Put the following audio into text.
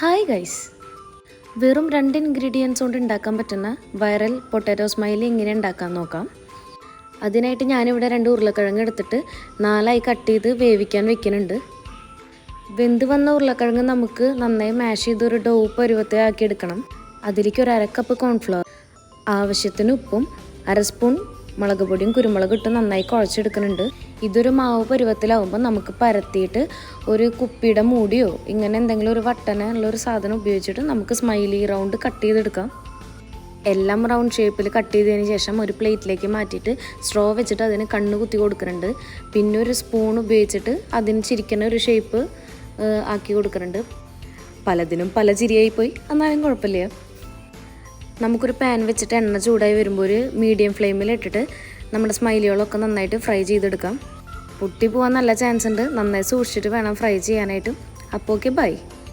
Hi guys, വെറും 2 ingredients കൊണ്ട് ഉണ്ടാക്കാൻ പറ്റുന്ന വൈറൽ പൊട്ടാറ്റോ സ്മൈലി എങ്ങനെ ഉണ്ടാക്കാൻ നോക്കാം. അതിനായിട്ട് ഞാനിവിടെ 2 ഉരുളക്കിഴങ്ങ് എടുത്തിട്ട് 4ആയി കട്ട് ചെയ്ത് വേവിക്കാൻ വെക്കുന്നുണ്ട്. വെന്ത് വന്ന ഉരുളക്കിഴങ്ങ് നമുക്ക് നന്നായി മാഷ് ചെയ്തൊരു ഡോ പരുവത്തെ ആക്കി എടുക്കണം. അതിലേക്ക് ഒരു 1/2 കപ്പ് കോൺഫ്ലവർ, ആവശ്യത്തിന് ഉപ്പും 1/2 സ്പൂൺ മുളക് പൊടിയും കുരുമുളകും ഇട്ട് നന്നായി കുഴച്ചെടുക്കുന്നുണ്ട്. ഇതൊരു മാവ് പരുവത്തിലാവുമ്പോൾ നമുക്ക് പരത്തിയിട്ട് ഒരു കുപ്പിയുടെ മൂടിയോ ഇങ്ങനെ എന്തെങ്കിലും ഒരു വട്ടനുള്ളൊരു സാധനം ഉപയോഗിച്ചിട്ട് നമുക്ക് സ്മൈലി റൗണ്ട് കട്ട് ചെയ്തെടുക്കാം. എല്ലാം റൗണ്ട് ഷേപ്പിൽ കട്ട് ചെയ്തതിന് ശേഷം ഒരു പ്ലേറ്റിലേക്ക് മാറ്റിയിട്ട് സ്ട്രോ വെച്ചിട്ട് അതിന് കണ്ണ് കുത്തി കൊടുക്കുന്നുണ്ട്. പിന്നെ ഒരു സ്പൂൺ ഉപയോഗിച്ചിട്ട് അതിന് ചിരിക്കുന്ന ഒരു ഷേപ്പ് ആക്കി കൊടുക്കുന്നുണ്ട്. പലതിനും പല ചിരിയായിപ്പോയി, എന്നാലും കുഴപ്പമില്ല. നമുക്കൊരു പാൻ വെച്ചിട്ട് എണ്ണ ചൂടായി വരുമ്പോൾ ഒരു മീഡിയം ഫ്ലെയിമിൽ ഇട്ടിട്ട് നമ്മുടെ സ്മൈലികളൊക്കെ നന്നായിട്ട് ഫ്രൈ ചെയ്തെടുക്കാം. പൊട്ടി പോകാൻ നല്ല ചാൻസ് ഉണ്ട്, നന്നായി സൂക്ഷിച്ചിട്ട് വേണം ഫ്രൈ ചെയ്യാനായിട്ട്. അപ്പോൾ ഓക്കെ, ബൈ.